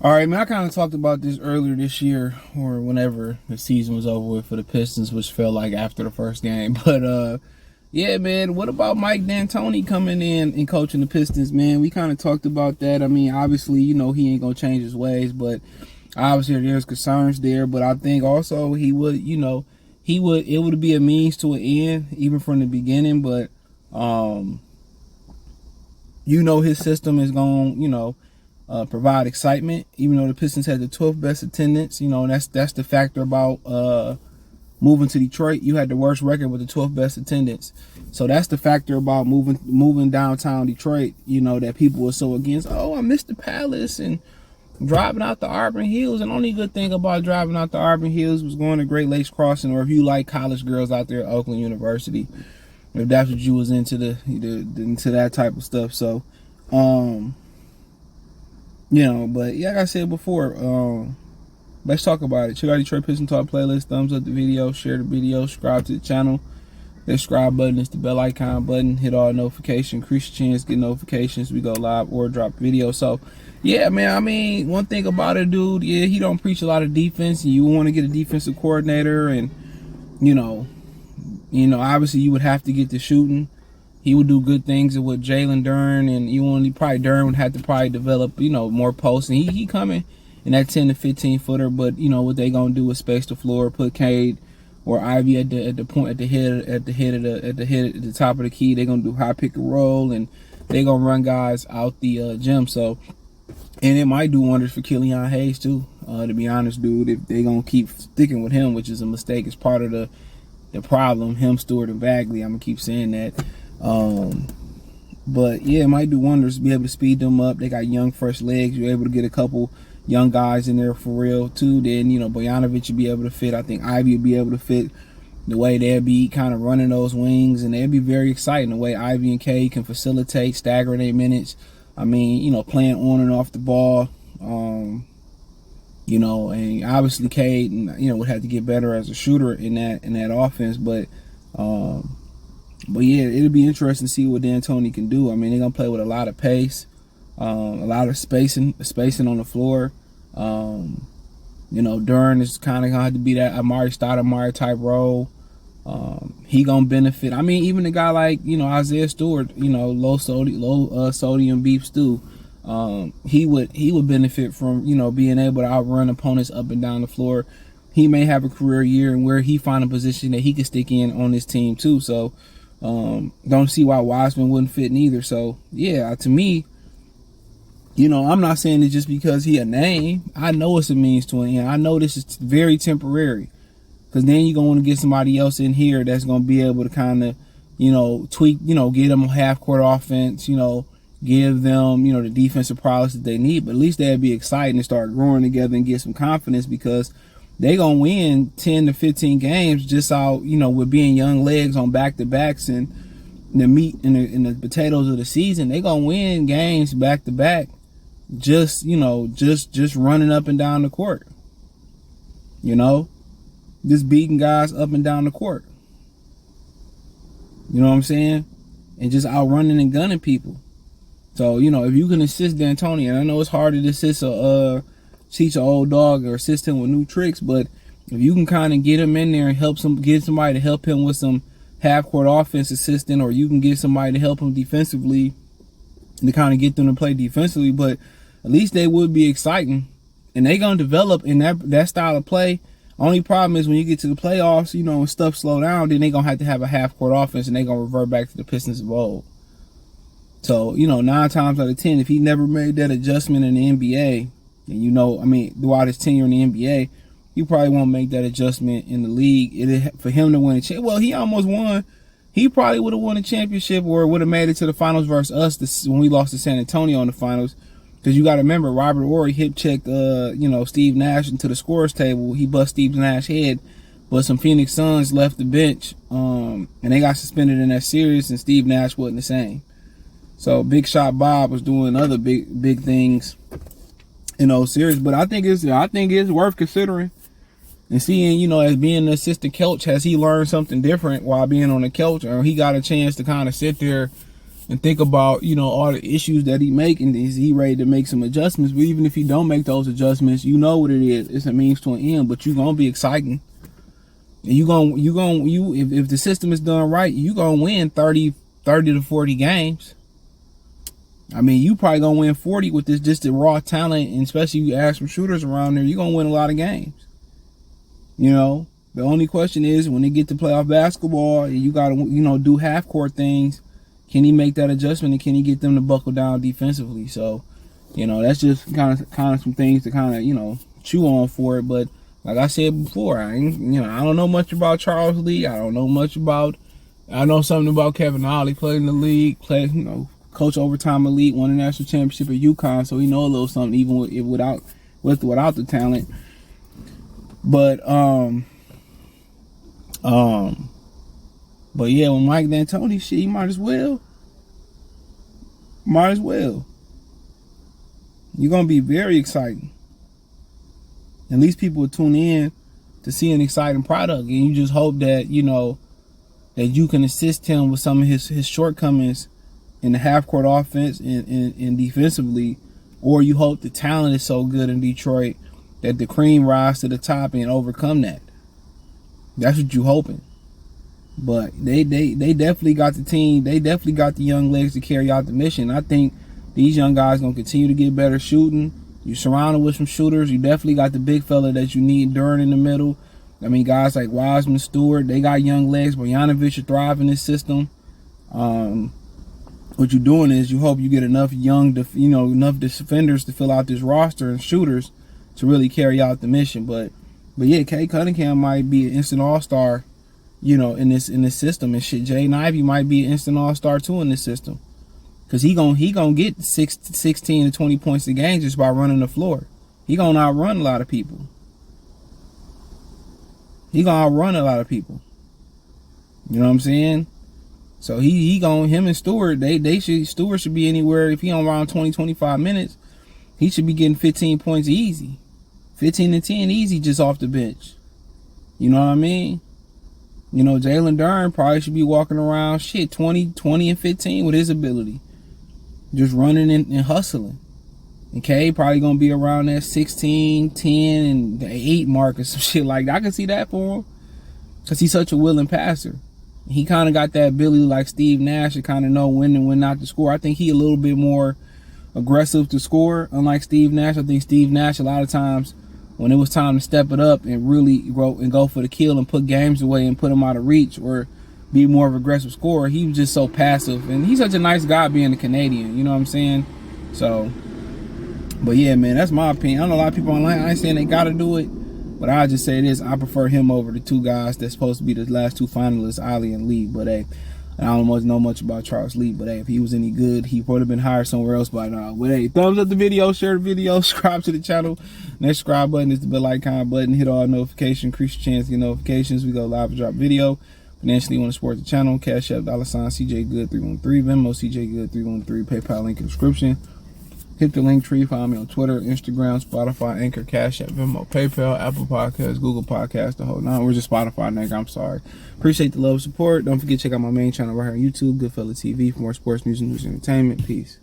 All right, man, I kind of talked about this earlier this year or whenever the season was over with for the Pistons, which felt like after the first game. But yeah, man, what about Mike D'Antoni coming in and coaching the Pistons, man? We kind of talked about that. I mean, obviously, he ain't going to change his ways, but obviously there's concerns there. But I think also it would be a means to an end, even from the beginning. But, his system is going, provide excitement, even though the Pistons had the 12th best attendance. And that's the factor about moving to Detroit. You had the worst record with the 12th best attendance. So that's the factor about moving downtown Detroit, that people were so against. Oh, I missed the Palace and driving out the Auburn Hills. And the only good thing about driving out the Auburn Hills was going to Great Lakes Crossing, or if you like college girls out there at Oakland University, if that's what you was into into that type of stuff. So but yeah, like I said before, let's talk about it. Check out Detroit Pistons Talk playlist. Thumbs up the video, share the video, subscribe to the channel. The subscribe button is the bell icon button. Hit all notifications, increase your chance, get notifications. We go live or drop video. So yeah, man, I mean, one thing about it, dude, yeah, he don't preach a lot of defense, and you want to get a defensive coordinator, and obviously you would have to get the shooting. He would do good things with Jalen Duren, and Duren would have to probably develop, more posts. And he coming in that 10 to 15 footer, but what they gonna do is space the floor, put Cade or Ivy at the top of the key. They're gonna do high pick and roll, and they're gonna run guys out the gym. So, and it might do wonders for Killian Hayes too. To be honest, dude, if they gonna keep sticking with him, which is a mistake, it's part of the problem. Him, Stewart, and Bagley. I'm gonna keep saying that. But yeah, it might do wonders to be able to speed them up. They got young, fresh legs. You're able to get a couple young guys in there for real too. Then Bojanovic would be able to fit. I think Ivy would be able to fit the way they'd be kind of running those wings, and they'd be very exciting the way Ivy and Cade can facilitate, staggering 8 minutes. I mean, playing on and off the ball. And obviously Cade, would have to get better as a shooter in that offense, but yeah, it'll be interesting to see what D'Antoni can do. I mean, they're gonna play with a lot of pace, a lot of spacing on the floor. Duren is kind of gonna have to be that Amari Stoudemire type role. He gonna benefit. I mean, even a guy like Isaiah Stewart, low sodium beef stew. He would benefit from being able to outrun opponents up and down the floor. He may have a career year and where he find a position that he could stick in on this team too. So don't see why Wiseman wouldn't fit neither. So yeah, to me, I'm not saying it just because he a name. I know it's a means to an end. I know this is very temporary, because then you're going to get somebody else in here that's going to be able to kind of, tweak, get them a half-court offense, give them, the defensive prowess that they need. But at least they'd be excited and start growing together and get some confidence, because they going to win 10 to 15 games just out, with being young legs on back-to-backs and the meat and the potatoes of the season. They going to win games back-to-back just running up and down the court. Just beating guys up and down the court. You know what I'm saying? And just outrunning and gunning people. So, if you can assist D'Antoni, and I know it's hard to assist teach an old dog or assist him with new tricks, but if you can kind of get him in there and get somebody to help him with some half-court offense assistant, or you can get somebody to help him defensively to kind of get them to play defensively, but at least they would be exciting, and they gonna develop in that style of play. Only problem is when you get to the playoffs, and stuff slow down, then they gonna have a half-court offense, and they gonna revert back to the Pistons of old. So 9 times out of 10, if he never made that adjustment in the NBA, and throughout his tenure in the NBA, he probably won't make that adjustment in the league. For him to win a championship, well, he almost won. He probably would have won a championship, or would have made it to the finals versus us when we lost to San Antonio in the finals. Because you got to remember, Robert Horry hip checked, Steve Nash into the scorers table. He bust Steve Nash's head, but some Phoenix Suns left the bench, and they got suspended in that series, and Steve Nash wasn't the same. So Big Shot Bob was doing other big things in those series. But I think it's worth considering and seeing, as being an assistant coach, has he learned something different while being on the coach, or he got a chance to kind of sit there and think about, you know, all the issues that he making. Is he ready to make some adjustments? But even if he don't make those adjustments, you know what it is. It's a means to an end, but you gonna be exciting. And if the system is done right, you gonna win 30 to 40 games. I mean, you probably gonna win 40 with this, just the raw talent, and especially if you add some shooters around there, you're gonna win a lot of games. You know, the only question is when they get to playoff basketball, and you gotta, you know, do half court things. Can he make that adjustment, and can he get them to buckle down defensively? So, you know, that's just kind of some things to kind of, you know, chew on for it. But like I said before, I don't know much about Charles Lee. I know something about Kevin Ollie, played in the league, coach overtime elite, won a national championship at UConn, so he know a little something even without the talent. But yeah, with Mike D'Antoni, shit, he might as well. You're gonna be very exciting. At least people will tune in to see an exciting product, and you just hope that, you know, that you can assist him with some of his shortcomings in the half-court offense and defensively, or you hope the talent is so good in Detroit that the cream rise to the top and overcome that. That's what you're hoping. But they definitely got the team. They definitely got the young legs to carry out the mission. I think these young guys going to continue to get better shooting. You're surrounded with some shooters. You definitely got the big fella that you need, Duran in the middle. I mean, guys like Wiseman, Stewart, they got young legs. Bojanovic should thrive in this system. What you're doing is you hope you get enough enough defenders to fill out this roster and shooters to really carry out the mission. But yeah, Kay Cunningham might be an instant all-star, you know, in this system, and shit. Jay Ivey might be an instant all-star too in this system, because he gonna get 16 to 20 points a game just by running the floor. He gonna outrun a lot of people. You know what I'm saying? So him and Stewart, Stewart should be anywhere, if he on around 20-25 minutes, he should be getting 15 points easy. 15 and 10 easy just off the bench. You know what I mean? You know, Jalen Duran probably should be walking around 20 and 15 with his ability. Just running and hustling. And K probably gonna be around that 16, 10, and the 8 mark or some shit like that. I can see that for him, because he's such a willing passer. He kind of got that ability like Steve Nash to kind of know when and when not to score. I think he a little bit more aggressive to score, unlike Steve Nash. I think Steve Nash, a lot of times, when it was time to step it up and really go for the kill and put games away and put them out of reach or be more of an aggressive scorer, he was just so passive. And he's such a nice guy being a Canadian, you know what I'm saying? So, but yeah, man, that's my opinion. I know a lot of people online, I ain't saying they got to do it, but I just say this: I prefer him over the two guys that's supposed to be the last two finalists, Ali and Lee. But hey, I don't know much about Charles Lee, but hey, if he was any good, he would have been hired somewhere else by now. But hey, thumbs up the video, share the video, subscribe to the channel. Next subscribe button is the bell icon button. Hit all notifications, increase your chance to get notifications. We go live and drop video. Financially want to support the channel, Cash App, $CJ Good 313, Venmo CJ Good 313, PayPal link in the description. Hit the link tree, find me on Twitter, Instagram, Spotify, Anchor, Cash App, Venmo, PayPal, Apple Podcasts, Google Podcasts, the whole nine. We're just Spotify, nigga. I'm sorry. Appreciate the love and support. Don't forget to check out my main channel right here on YouTube, Goodfella TV, for more sports, music, news, and entertainment. Peace.